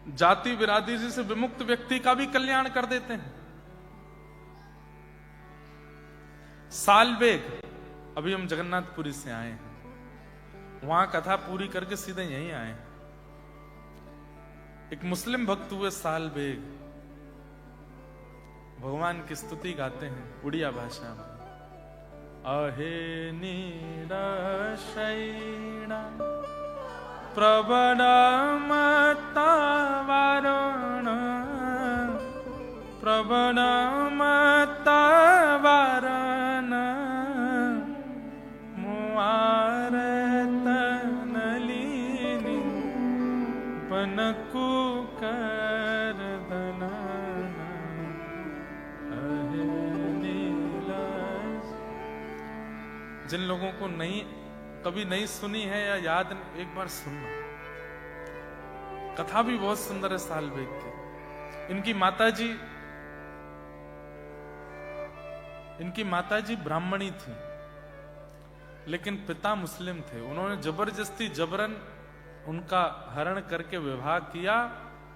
जाति बिरादरी से विमुक्त व्यक्ति का भी कल्याण कर देते हैं। सालबेग, अभी हम जगन्नाथपुरी से आए हैं, वहां कथा पूरी करके सीधे यहीं आए हैं। एक मुस्लिम भक्त हुए सालबेग, भगवान की स्तुति गाते हैं उड़िया भाषा में। अहे निरशैणा प्रबलमतवारण प्रबलमतवारण मुआरतनलिनी पनको करदना अहे नीलश। जिन लोगों को कभी नहीं सुनी है या याद, एक बार सुनना। कथा भी बहुत सुंदर है सालबेग की। इनकी माताजी ब्राह्मणी थी, लेकिन पिता मुस्लिम थे। उन्होंने जबरदस्ती जबरन उनका हरण करके विवाह किया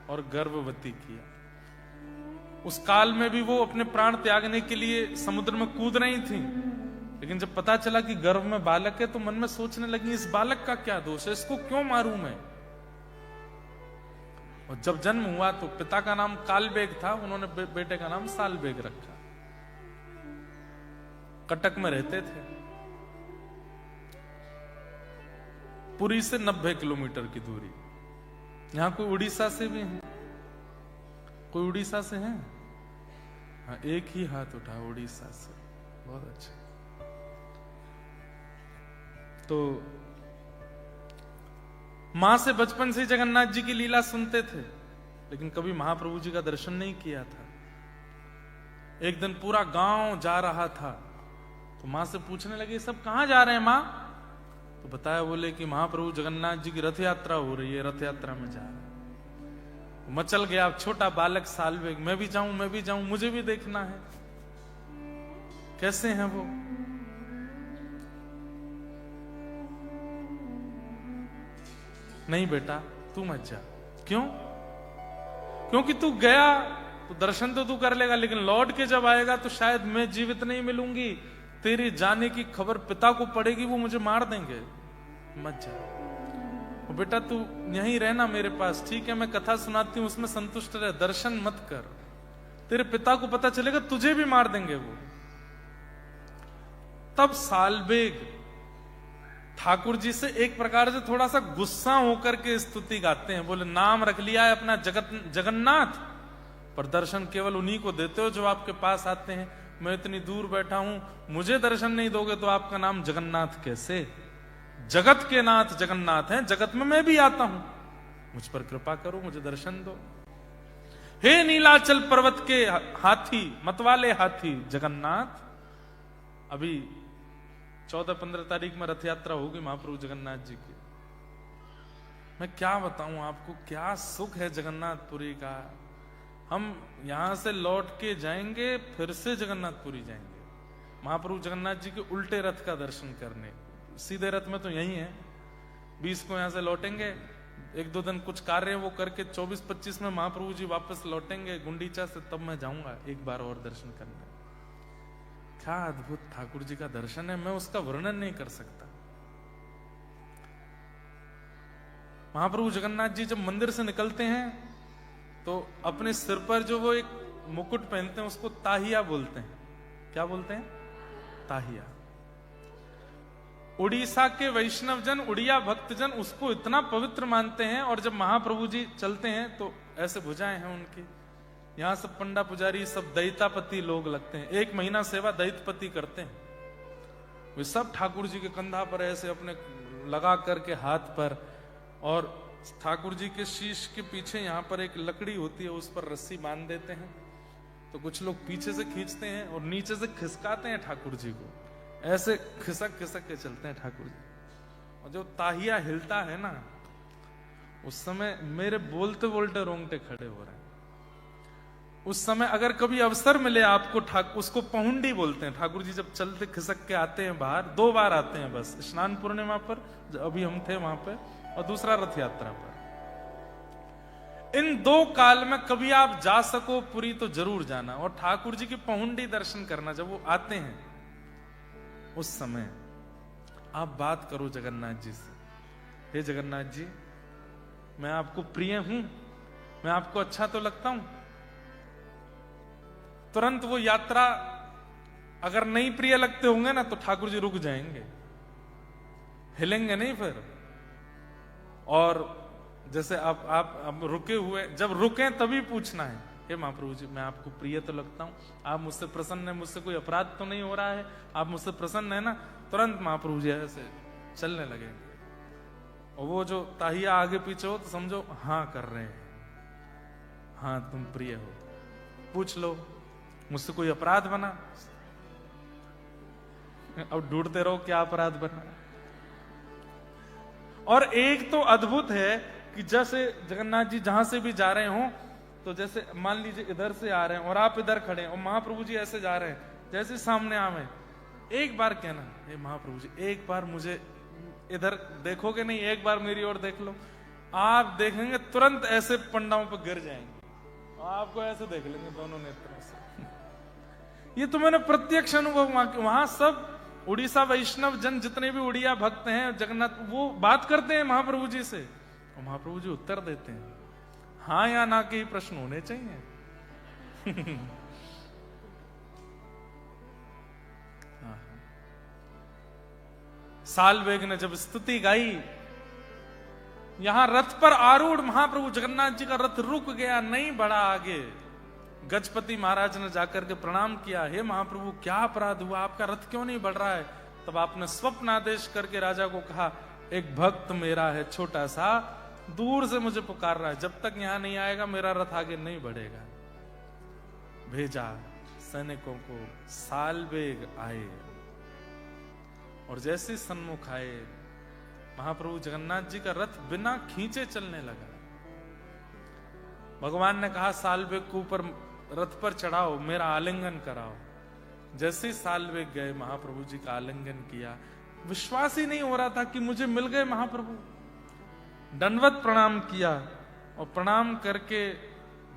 और गर्भवती किया। उस काल में भी वो अपने प्राण त्यागने के लिए समुद्र में कूद रही थी, लेकिन जब पता चला कि गर्भ में बालक है तो मन में सोचने लगी इस बालक का क्या दोष है, इसको क्यों मारूं मैं। और जब जन्म हुआ तो पिता का नाम कालबेग था, उन्होंने बेटे का नाम सालबेग रखा। कटक में रहते थे। पुरी से 90 किलोमीटर की दूरी। यहां कोई उड़ीसा से भी है? कोई उड़ीसा से है? हाँ, एक ही हाथ उठा उड़ीसा से, बहुत अच्छा। तो मां से बचपन से जगन्नाथ जी की लीला सुनते थे, लेकिन कभी महाप्रभु जी का दर्शन नहीं किया था। एक दिन पूरा गांव जा रहा था, तो मां से पूछने लगे सब कहां जा रहे हैं मां? तो बताया, बोले कि महाप्रभु जगन्नाथ जी की रथ यात्रा हो रही है, रथ यात्रा में जा रहे हैं। मचल गया छोटा बालक सालबेग, मैं भी जाऊं, मुझे भी देखना है, कैसे हैं वो। नहीं बेटा तू मत जा। क्यों? क्योंकि तू गया तो दर्शन तो तू कर लेगा, लेकिन लौट के जब आएगा तो शायद मैं जीवित नहीं मिलूंगी, तेरे जाने की खबर पिता को पड़ेगी, वो मुझे मार देंगे, मत जा। बेटा तू यहीं रहना मेरे पास, ठीक है, मैं कथा सुनाती हूं उसमें संतुष्ट रह, दर्शन मत कर, तेरे पिता को पता चलेगा तुझे भी मार देंगे वो। तब सालबेग ठाकुर जी से एक प्रकार से थोड़ा सा गुस्सा होकर के स्तुति गाते हैं। बोले नाम रख लिया है अपना जगन्नाथ, पर दर्शन केवल उन्हीं को देते हो जो आपके पास आते हैं। मैं इतनी दूर बैठा हूं, मुझे दर्शन नहीं दोगे तो आपका नाम जगन्नाथ कैसे? जगत के नाथ जगन्नाथ हैं, जगत में मैं भी आता हूं, मुझ पर कृपा करो, मुझे दर्शन दो। हे नीलाचल पर्वत के हाथी, मतवाले हाथी जगन्नाथ। अभी 14-15 तारीख में रथ यात्रा होगी महाप्रभु जगन्नाथ जी की। मैं क्या बताऊं आपको, क्या सुख है जगन्नाथपुरी का। हम यहां से लौट के जाएंगे, फिर से जगन्नाथपुरी जाएंगे महाप्रभु जगन्नाथ जी के उल्टे रथ का दर्शन करने। सीधे रथ में तो यही है, 20 को यहां से लौटेंगे, 1-2 दिन कुछ कार्य वो करके 24-25 में महाप्रभु जी वापस लौटेंगे गुंडीचा से, तब मैं जाऊंगा एक बार और दर्शन करने। क्या अद्भुत ठाकुर जी का दर्शन है, मैं उसका वर्णन नहीं कर सकता। महाप्रभु जगन्नाथ जी जब मंदिर से निकलते हैं तो अपने सिर पर जो वो एक मुकुट पहनते हैं उसको ताहिया बोलते हैं। क्या बोलते हैं? ताहिया। उड़ीसा के वैष्णव जन, उड़िया भक्तजन उसको इतना पवित्र मानते हैं, और जब महाप्रभु जी चलते हैं तो ऐसे भुजाएं हैं उनकी। यहां सब पंडा पुजारी सब दैतापति लोग लगते हैं, 1 महीना सेवा दैतपति करते हैं। वे सब ठाकुर जी के कंधा पर ऐसे अपने लगा करके हाथ पर, और ठाकुर जी के शीश के पीछे यहां पर एक लकड़ी होती है, उस पर रस्सी बांध देते हैं। तो कुछ लोग पीछे से खींचते हैं और नीचे से खिसकाते हैं ठाकुर जी को, ऐसे खिसक खिसक के चलते हैं ठाकुर जी। और जो ताहिया हिलता है ना, उस समय मेरे बोलते बोलते रोंगटे खड़े हो रहे हैं। उस समय अगर कभी अवसर मिले आपको, उसको पहुंडी बोलते हैं। ठाकुर जी जब चलते खिसक के आते हैं बाहर, 2 बार आते हैं बस, स्नान पूर्णिमा पर अभी हम थे वहां पे, और दूसरा रथ यात्रा पर। इन 2 काल में कभी आप जा सको पुरी तो जरूर जाना, और ठाकुर जी की पहुंडी दर्शन करना। जब वो आते हैं उस समय आप बात करो जगन्नाथ जी से, हे जगन्नाथ जी, मैं आपको प्रिय हूं, मैं आपको अच्छा तो लगता हूं। तुरंत वो यात्रा अगर नहीं प्रिय लगते होंगे ना, तो ठाकुर जी रुक जाएंगे, हिलेंगे नहीं फिर। और जैसे आप रुके हुए, जब रुके तभी पूछना है, हे महाप्रभु जी, मैं आपको प्रिय तो लगता हूं, आप मुझसे प्रसन्न है, मुझसे कोई अपराध तो नहीं हो रहा है, आप मुझसे प्रसन्न है ना। तुरंत महाप्रभु जी ऐसे चलने लगेंगे, और वो जो ताहिया आगे पीछे हो तो समझो हाँ कर रहे हैं, हाँ तुम प्रिय हो, पूछ लो मुझसे कोई अपराध बना। अब ढूंढते रहो क्या अपराध बना। और एक तो अद्भुत है कि जैसे जगन्नाथ जी जहां से भी जा रहे हो, तो जैसे मान लीजिए इधर से आ रहे हैं और आप इधर खड़े हैं, और महाप्रभु जी ऐसे जा रहे हैं, जैसे सामने आवे, एक बार कहना, हे महाप्रभु जी, एक बार मुझे इधर देखोगे नहीं, एक बार मेरी ओर देख लो। आप देखेंगे तुरंत ऐसे पंडाओं पर गिर जाएंगे, आपको ऐसे देख लेंगे दोनों नेत्रों से। ये तो मैंने प्रत्यक्ष अनुभव, वहां सब उड़ीसा वैष्णव जन जितने भी उड़िया भक्त हैं जगन्नाथ, वो बात करते हैं महाप्रभु जी से, और महाप्रभु जी उत्तर देते हैं, हाँ या ना के ही प्रश्न होने चाहिए। सालवेग ने जब स्तुति गाई, यहां रथ पर आरूढ़ महाप्रभु जगन्नाथ जी का रथ रुक गया, नहीं बढ़ा आगे। गजपति महाराज ने जाकर के प्रणाम किया, हे महाप्रभु क्या अपराध हुआ, आपका रथ क्यों नहीं बढ़ रहा है। तब आपने स्वप्न आदेश करके राजा को कहा, एक भक्त मेरा है छोटा सा, दूर से मुझे पुकार रहा है, जब तक यहां नहीं आएगा मेरा रथ आगे नहीं बढ़ेगा। भेजा सैनिकों को, सालवेग आए, और जैसे सन्मुख आए, महाप्रभु जगन्नाथ जी का रथ बिना खींचे चलने लगा। भगवान ने कहा, सालवेग को ऊपर रथ पर चढ़ाओ, मेरा आलिंगन कराओ। जैसे सालवेग गए, महाप्रभु जी का आलिंगन किया। विश्वास ही नहीं हो रहा था कि मुझे मिल गए महाप्रभु। दंडवत प्रणाम किया, और प्रणाम करके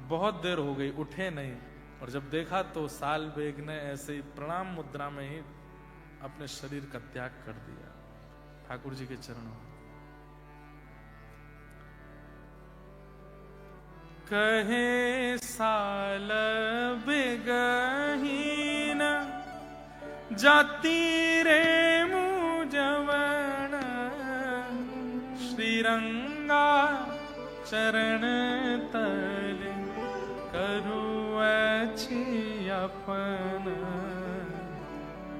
बहुत देर हो गई, उठे नहीं। और जब देखा तो सालवेग ने ऐसे ही प्रणाम मुद्रा में ही अपने शरीर का त्याग कर दिया ठाकुर जी के चरणों में। कहे सालवेग हीन जाति रे मुझवन, श्रीरंगा चरण तल करुअछि अपन,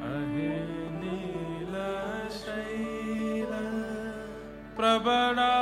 अहे नील शैल प्रबड़ा